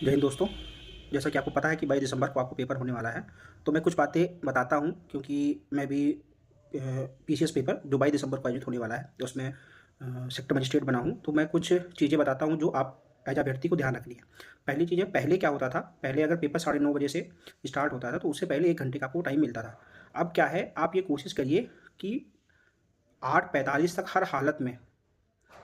जय हिंद दोस्तों। जैसा कि आपको पता है कि 22 दिसंबर को आपको पेपर होने वाला है, तो मैं कुछ बातें बताता हूँ क्योंकि मैं भी पीसीएस पेपर जो 22 दिसंबर को आयोजित होने वाला है, तो उसमें सेक्टर मजिस्ट्रेट बना हूँ, तो मैं कुछ चीज़ें बताता हूँ जो आप एज अभ्यर्थी को ध्यान रखनी है। पहली चीज़ है, पहले क्या होता था, पहले अगर पेपर 9:30 बजे से स्टार्ट होता था, तो उससे पहले 1 घंटे का आपको टाइम मिलता था। अब क्या है, आप ये कोशिश करिए कि 8:45 तक हर हालत में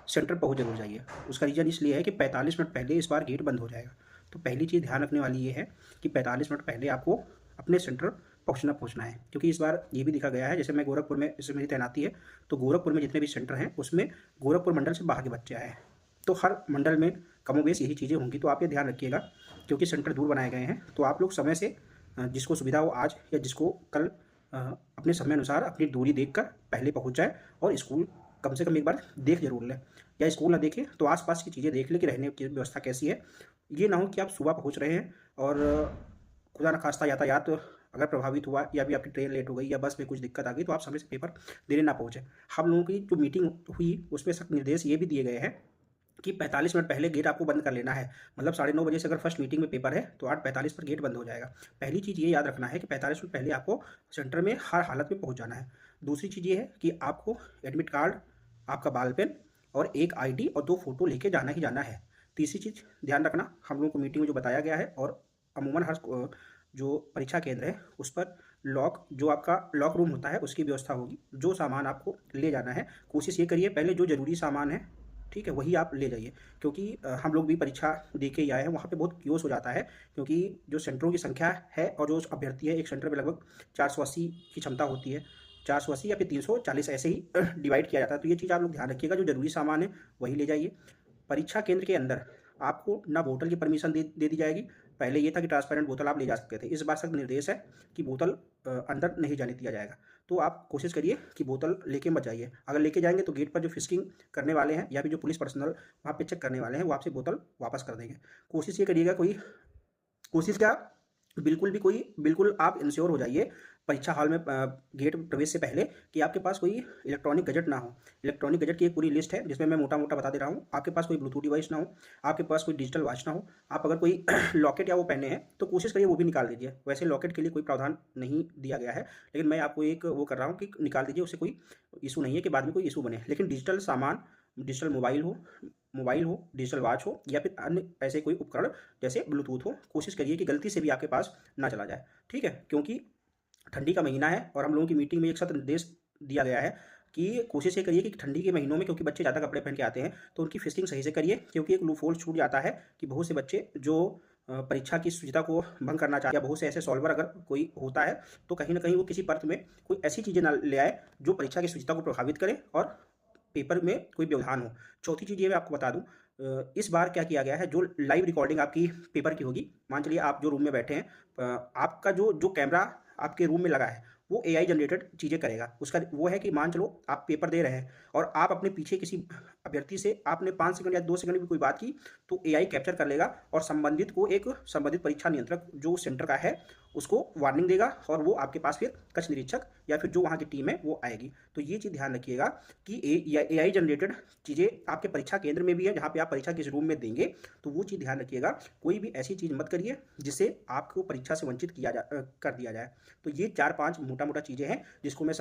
सेंटर पहुँच ज़रूर जाइए। उसका रीज़न इसलिए है कि 45 मिनट पहले इस बार गेट बंद हो जाएगा। तो पहली चीज़ ध्यान रखने वाली ये है कि 45 मिनट पहले आपको अपने सेंटर पहुँचना है, क्योंकि इस बार ये भी देखा गया है, जैसे मैं गोरखपुर में, जैसे मेरी तैनाती है, तो गोरखपुर में जितने भी सेंटर हैं उसमें गोरखपुर मंडल से बाहर के बच्चे आए हैं। तो हर मंडल में कमोबेश यही चीज़ें होंगी, तो आप ये ध्यान रखिएगा, क्योंकि सेंटर दूर बनाए गए हैं। तो आप लोग समय से जिसको सुविधा हो आज या जिसको कल अपने समय अनुसार अपनी दूरी देखकर पहले पहुँच जाए और स्कूल कम से कम एक बार देख जरूर लें, या स्कूल ना देखें तो आसपास की चीज़ें देख लें कि रहने की व्यवस्था कैसी है। ये ना हो कि आप सुबह पहुंच रहे हैं और खुदा न खास्ता यातायात अगर प्रभावित हुआ या भी आपकी ट्रेन लेट हो गई या बस में कुछ दिक्कत आ गई, तो आप समय से पेपर देने ना पहुंचे। हम लोगों की जो मीटिंग हुई उसमें सख्त निर्देश ये भी दिए गए हैं कि 45 मिनट पहले गेट आपको बंद कर लेना है। मतलब 9:30 बजे से अगर फर्स्ट मीटिंग में पेपर है तो 8:45 पर गेट बंद हो जाएगा। पहली चीज़ ये याद रखना है कि 45 मिनट पहले आपको सेंटर में हर हालत में पहुंच जाना है। दूसरी चीज़ ये है कि आपको एडमिट कार्ड, आपका बाल पेन और एक आईडी और 2 फोटो लेके जाना ही जाना है। तीसरी चीज़ ध्यान रखना, हम लोगों को मीटिंग में जो बताया गया है, और अमूमन हर जो परीक्षा केंद्र है उस पर लॉक, जो आपका लॉक रूम होता है, उसकी व्यवस्था होगी। जो सामान आपको ले जाना है, कोशिश ये करिए पहले जो ज़रूरी सामान है, ठीक है, वही आप ले जाइए, क्योंकि हम लोग भी परीक्षा दे के ही आए हैं, वहाँ पे बहुत कियोस हो जाता है, क्योंकि जो सेंटरों की संख्या है और जो अभ्यर्थी है, एक सेंटर में लगभग 480 की क्षमता होती है, 480 या फिर 340 ऐसे ही डिवाइड किया जाता है। तो ये चीज़ आप लोग ध्यान रखिएगा, जो ज़रूरी सामान है वही ले जाइए। परीक्षा केंद्र के अंदर आपको ना बोतल की परमिशन दे दी जाएगी। पहले ये था कि ट्रांसपेरेंट बोतल आप ले जा सकते थे, इस बार सख्त निर्देश है कि बोतल अंदर नहीं जाने दिया जाएगा। तो आप कोशिश करिए कि बोतल लेके मत जाइए। अगर लेके जाएंगे तो गेट पर जो फिस्किंग करने वाले हैं या फिर जो पुलिस पर्सनल वहाँ पे चेक करने वाले हैं, वो आपसे बोतल वापस कर देंगे। कोशिश ये करिएगा, कोई कोशिश क्या, बिल्कुल भी कोई, बिल्कुल आप इंश्योर हो जाइए परीक्षा हॉल में गेट प्रवेश से पहले कि आपके पास कोई इलेक्ट्रॉनिक गैजेट ना हो। इलेक्ट्रॉनिक गैजेट की एक पूरी लिस्ट है जिसमें मैं मोटा मोटा बता दे रहा हूँ। आपके पास कोई ब्लूटूथ डिवाइस ना हो, आपके पास कोई डिजिटल वॉच ना हो, आप अगर कोई लॉकेट या वो पहने हैं तो कोशिश करिए वो भी निकाल दीजिए। वैसे लॉकेट के लिए कोई प्रावधान नहीं दिया गया है, लेकिन मैं आपको एक वो कर रहा हूँ कि निकाल दीजिए, उससे कोई इशू नहीं है कि बाद में कोई इशू बने। लेकिन डिजिटल सामान, डिजिटल मोबाइल हो, डिजिटल वॉच हो, या फिर अन्य ऐसे कोई उपकरण जैसे ब्लूटूथ हो, कोशिश करिए कि गलती से भी आपके पास ना चला जाए, ठीक है। क्योंकि ठंडी का महीना है और हम लोगों की मीटिंग में एक सख्त निर्देश दिया गया है कि कोशिश ये करिए कि ठंडी के महीनों में, क्योंकि बच्चे ज़्यादा कपड़े पहन के आते हैं, तो उनकी फिस्टिंग सही से करिए, क्योंकि एक लूप होल छूट जाता है कि बहुत से बच्चे जो परीक्षा की शुचिता को भंग करना चाहते हैं, या बहुत से ऐसे सॉल्वर अगर कोई होता है, तो कहीं ना कहीं वो किसी पर्त में कोई ऐसी चीज़ें ना ले आए जो परीक्षा की शुचिता को प्रभावित करे और पेपर में कोई व्यवधान हो। चौथी चीज़ ये मैं आपको बता दूं, इस बार क्या किया गया है, जो लाइव रिकॉर्डिंग आपकी पेपर की होगी, मान चलिए आप जो रूम में बैठे हैं, आपका जो जो कैमरा आपके रूम में लगा है वो एआई जनरेटेड चीज़ें करेगा। उसका वो है कि मान चलो आप पेपर दे रहे हैं और आप अपने पीछे किसी अभ्यर्थी से आपने 5 सेकंड या 2 सेकंड भी कोई बात की, तो एआई कैप्चर कर लेगा और संबंधित को, एक संबंधित परीक्षा नियंत्रक जो सेंटर का है, उसको वार्निंग देगा और वो आपके पास फिर कक्ष निरीक्षक या फिर जो वहाँ की टीम है वो आएगी। तो ये चीज़ ध्यान रखिएगा कि एआई जनरेटेड चीज़ें आपके परीक्षा केंद्र में भी है, जहाँ पे आप परीक्षा किस रूम में देंगे, तो वो चीज़ ध्यान रखिएगा। कोई भी ऐसी चीज़ मत करिए जिससे आपको परीक्षा से वंचित कर दिया जाए। तो ये 4-5 मोटा मोटा चीज़ें हैं जिसको मैं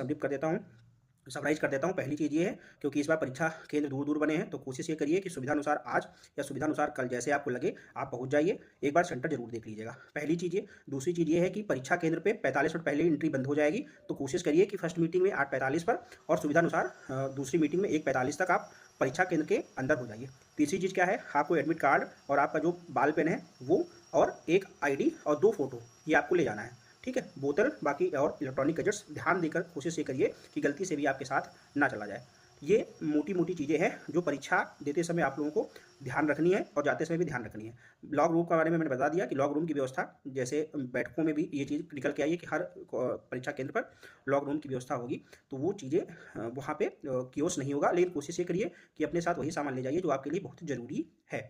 समराइज कर देता हूँ। पहली चीज़ ये है, क्योंकि इस बार परीक्षा केंद्र दूर दूर बने हैं, तो कोशिश ये करिए कि सुविधा अनुसार आज या सुविधा अनुसार कल, जैसे आपको लगे आप पहुँच जाइए। एक बार सेंटर जरूर देख लीजिएगा, पहली चीज़ ये। दूसरी चीज़ ये है कि परीक्षा केंद्र पे 45 मिनट पहले एंट्री बंद हो जाएगी, तो कोशिश करिए कि फर्स्ट मीटिंग में 8:45 पर और सुविधा अनुसार दूसरी मीटिंग में 1:45 तक आप परीक्षा केंद्र के अंदर हो जाइए। तीसरी चीज़ क्या है, आपको एडमिट कार्ड और आपका जो बाल पेन है वो, और एक आईडी और 2 फोटो, ये आपको ले जाना है, ठीक है। बोतल बाकी और इलेक्ट्रॉनिक गैजेट्स ध्यान देकर कोशिश ये करिए कि गलती से भी आपके साथ ना चला जाए। ये मोटी मोटी चीज़ें हैं जो परीक्षा देते समय आप लोगों को ध्यान रखनी है और जाते समय भी ध्यान रखनी है। लॉग रूम के बारे में मैंने बता दिया कि लॉग रूम की व्यवस्था, जैसे बैठकों में भी ये चीज़ निकल के आई है कि हर परीक्षा केंद्र पर लॉग रूम की व्यवस्था होगी, तो वो चीज़ें वहाँ पे कियोस्क नहीं होगा। लेकिन कोशिश ये करिए कि अपने साथ वही सामान ले जाइए जो आपके लिए बहुत ज़रूरी है।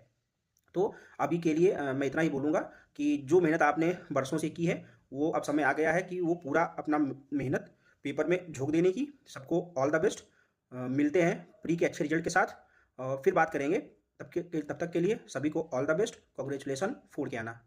तो अभी के लिए मैं इतना ही बोलूँगा कि जो मेहनत आपने वर्षों से की है, वो अब समय आ गया है कि वो पूरा अपना मेहनत पेपर में झोंक देने की। सबको ऑल द बेस्ट। मिलते हैं प्री के अच्छे रिजल्ट के साथ, फिर बात करेंगे तब तक के लिए सभी को ऑल द बेस्ट, कॉन्ग्रेचुलेसन, फोड़ के आना।